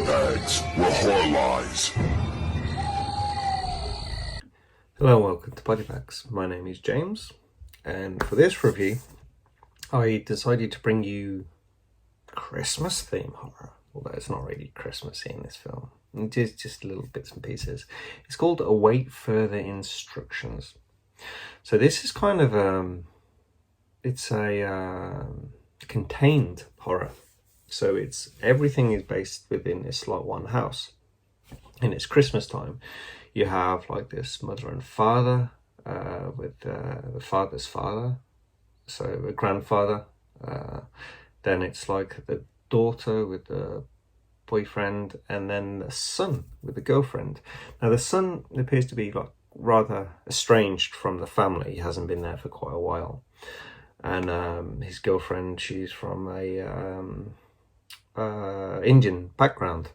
bags were horror lies. Hello and welcome to Body Bags. My name is James, and for this review I decided to bring you Christmas theme horror, although it's not really Christmassy in this film. It is just little bits and pieces. It's called Await Further Instructions. So this is kind of it's a contained horror. So everything is based within this like one house, and it's Christmas time. You have like this mother and father with the father's father, so a grandfather. Then it's like the daughter with the boyfriend, and then the son with the girlfriend. Now the son appears to be like rather estranged from the family. He hasn't been there for quite a while. And his girlfriend, she's from a Indian background.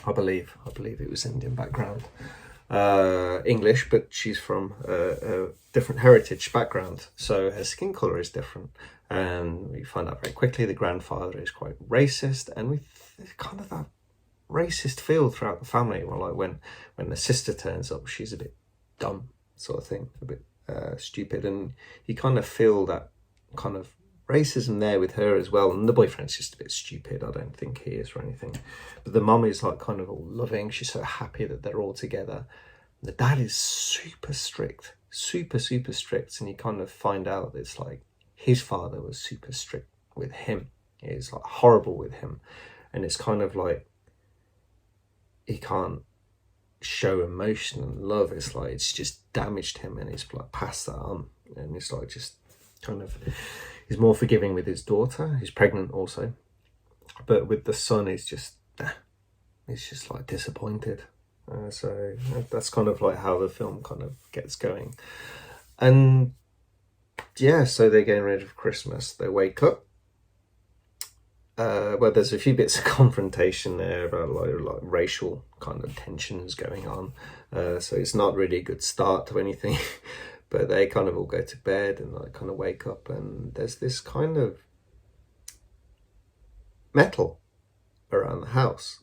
I believe it was Indian background, English, but she's from a different heritage background, so her skin color is different. And we find out very quickly the grandfather is quite racist, and we kind of that racist feel throughout the family. Well, like when the sister turns up, she's a bit dumb, sort of thing, a bit stupid, and you kind of feel that kind of racism there with her as well. And the boyfriend's just a bit stupid. I don't think he is or anything, but the mum is like kind of all loving. She's so happy that they're all together. The dad is super strict, super strict, and you kind of find out that it's like his father was super strict with him. He's like horrible with him, and it's kind of like he can't show emotion and love. It's like it's just damaged him, and he's like passed that on. And it's like just kind of, he's more forgiving with his daughter. He's pregnant also, but with the son, he's just like disappointed. So that's kind of like how the film kind of gets going. And yeah, so they're getting ready for Christmas. They wake up. Well, there's a few bits of confrontation there about like racial kind of tensions going on. So it's not really a good start to anything. But they kind of all go to bed and like kind of wake up, and there's this kind of metal around the house.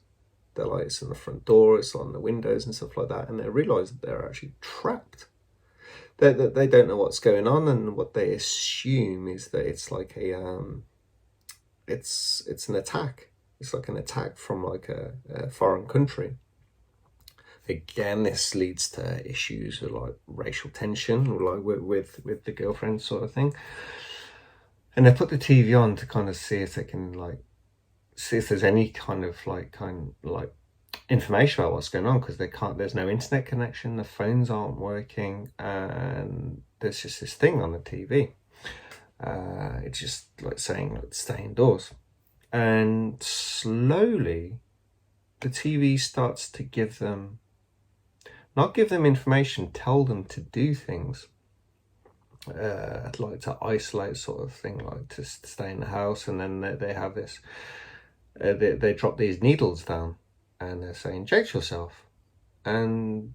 The lights in the front door, it's on the windows and stuff like that, and they realise that they're actually trapped. They don't know what's going on, and what they assume is that it's like it's an attack. It's like an attack from like a foreign country. Again, this leads to issues of like racial tension, like with the girlfriend sort of thing. And they put the TV on to kind of see if they can like see if there's any kind of information about what's going on, because there's no internet connection, the phones aren't working, and there's just this thing on the TV. It's just like saying like, stay indoors. And slowly the TV starts to not give them information, tell them to do things, like to isolate sort of thing, like to stay in the house. And then they have this, they drop these needles down and they say, inject yourself. And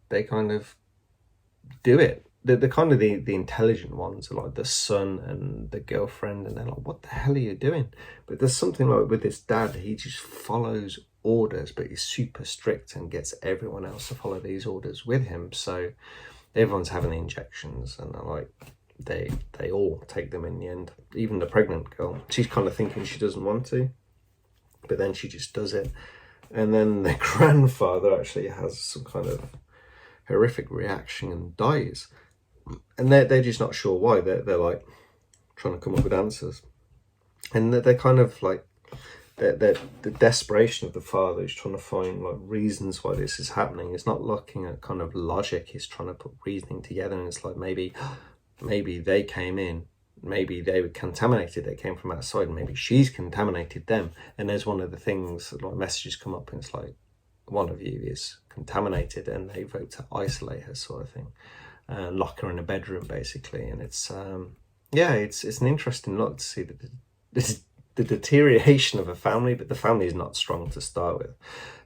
they kind of do it. The kind of the intelligent ones are like the son and the girlfriend, and they're like, what the hell are you doing? But there's something like with this dad, he just follows orders, but he's super strict and gets everyone else to follow these orders with him. So everyone's having the injections, and they're like they all take them in the end. Even the pregnant girl, she's kind of thinking she doesn't want to, but then she just does it. And then the grandfather actually has some kind of horrific reaction and dies, and they're just not sure why. They're like trying to come up with answers, and they're kind of like the desperation of the father is trying to find like reasons why this is happening. He's not looking at kind of logic, he's trying to put reasoning together. And it's like maybe they came in, maybe they were contaminated, they came from outside, and maybe she's contaminated them. And there's one of the things like messages come up, and it's like one of you is contaminated, and they vote to isolate her sort of thing, and lock her in a bedroom basically. And it's it's an interesting look to see the deterioration of a family, but the family is not strong to start with,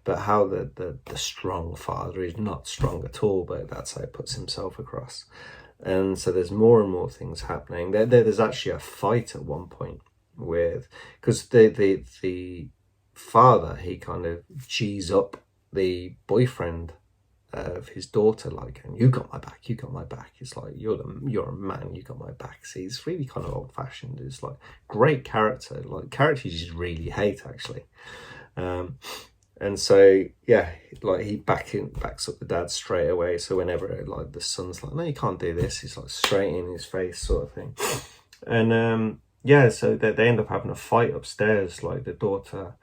but how the strong father is not strong at all, but that's how he puts himself across. And so there's more and more things happening. There's actually a fight at one point with, because the father, he kind of G's up the boyfriend of his daughter, like, and you got my back, you got my back. It's like, you're a man, you got my back. See, it's really kind of old fashioned. It's like great character, like characters you just really hate actually. And so yeah, like he backs up the dad straight away. So whenever like the son's like, no, you can't do this, he's like straight in his face sort of thing. And yeah, so they end up having a fight upstairs. Like the daughter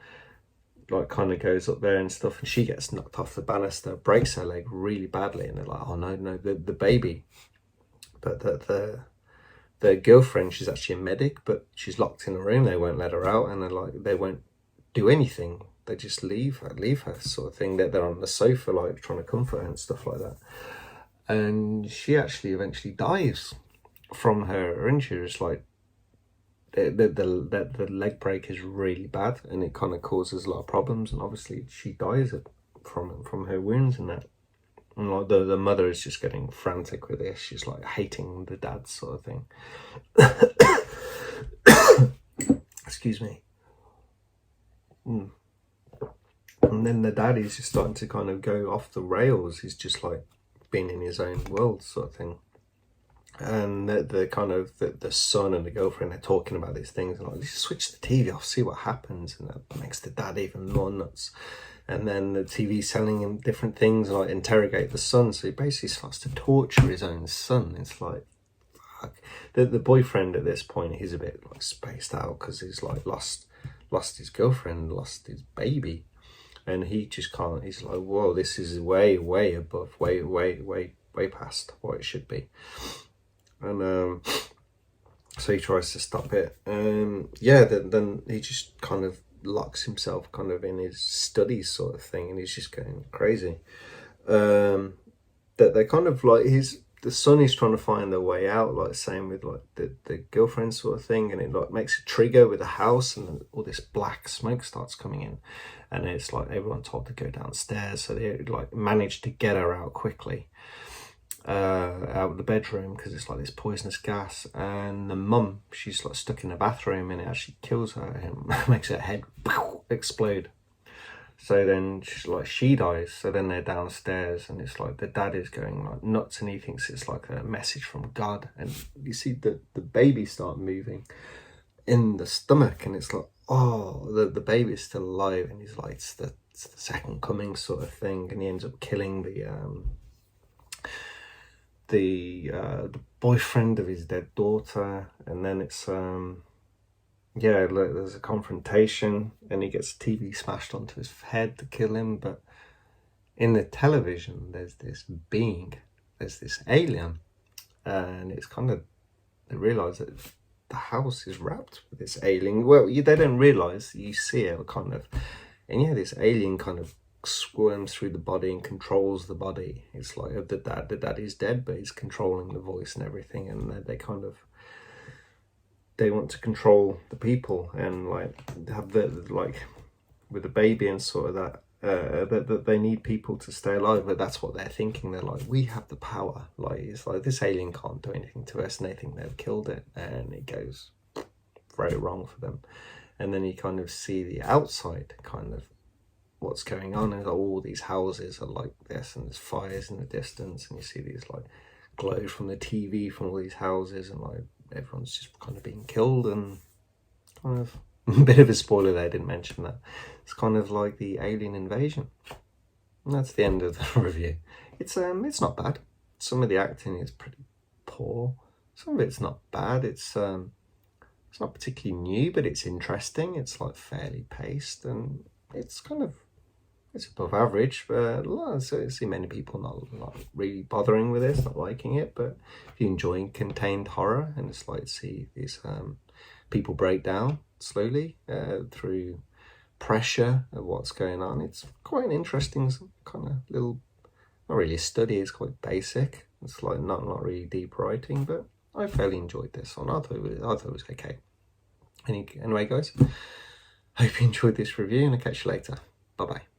like kind of goes up there and stuff, and she gets knocked off the banister, breaks her leg really badly, and they're like, oh no, the baby. But the girlfriend, she's actually a medic, but she's locked in a room. They won't let her out, and they're like, they won't do anything. They just leave her sort of thing. They're on the sofa like trying to comfort her and stuff like that. And she actually eventually dies from her injuries. Like the leg break is really bad, and it kind of causes a lot of problems. And obviously she dies from her wounds and that. And like the mother is just getting frantic with this. She's like hating the dad sort of thing. Excuse me. And then the dad is just starting to kind of go off the rails. He's just like being in his own world sort of thing. And the kind of the son and the girlfriend are talking about these things, and like, let's switch the TV off, see what happens. And that makes the dad even more nuts. And then the TV's telling him different things, like interrogate the son. So he basically starts to torture his own son. It's like, fuck. The boyfriend at this point, he's a bit like spaced out because he's like lost his girlfriend, lost his baby. And he just can't, he's like, whoa, this is way above, way past what it should be. And so he tries to stop it. Yeah, then he just kind of locks himself kind of in his studies sort of thing, and he's just going crazy. That they're kind of like, the son is trying to find their way out, like same with like the girlfriend sort of thing, and it like makes a trigger with the house, and then all this black smoke starts coming in, and it's like everyone told to go downstairs, so they like managed to get her out quickly, out of the bedroom, because it's like this poisonous gas. And the mum, she's like stuck in the bathroom, and it actually kills her and makes her head explode. So then she dies. So then they're downstairs, and it's like the dad is going like nuts, and he thinks it's like a message from God. And you see the baby start moving in the stomach, and it's like, oh, the baby's still alive, and he's like, it's the second coming sort of thing. And he ends up killing the boyfriend of his dead daughter. And then it's yeah, there's a confrontation, and he gets a TV smashed onto his head to kill him. But in the television, there's this being, there's this alien, and it's kind of, they realise that the house is wrapped with this alien. Well, they don't realise, you see it kind of, and yeah, this alien kind of squirms through the body and controls the body. It's like the dad is dead, but he's controlling the voice and everything, and they kind of, they want to control the people, and like have the like with the baby and sort of that they need people to stay alive. But that's what they're thinking. They're like, we have the power. Like, it's like this alien can't do anything to us, and they think they've killed it, and it goes very wrong for them. And then you kind of see the outside kind of what's going on, and all these houses are like this, and there's fires in the distance, and you see these like glows from the TV from all these houses, and like everyone's just kind of being killed. And kind of a bit of a spoiler there, I didn't mention that. It's kind of like the alien invasion. And that's the end of the review. It's not bad. Some of the acting is pretty poor. Some of it's not bad. It's not particularly new, but it's interesting. It's like fairly paced, and it's kind of, it's above average. But I see many people not really bothering with this, not liking it. But if you enjoy contained horror, and it's like to see these people break down slowly through pressure of what's going on, it's quite an interesting kind of little, not really a study, it's quite basic. It's like not really deep writing, but I fairly enjoyed this one. I thought it was okay. Anyway, guys, hope you enjoyed this review, and I'll catch you later. Bye bye.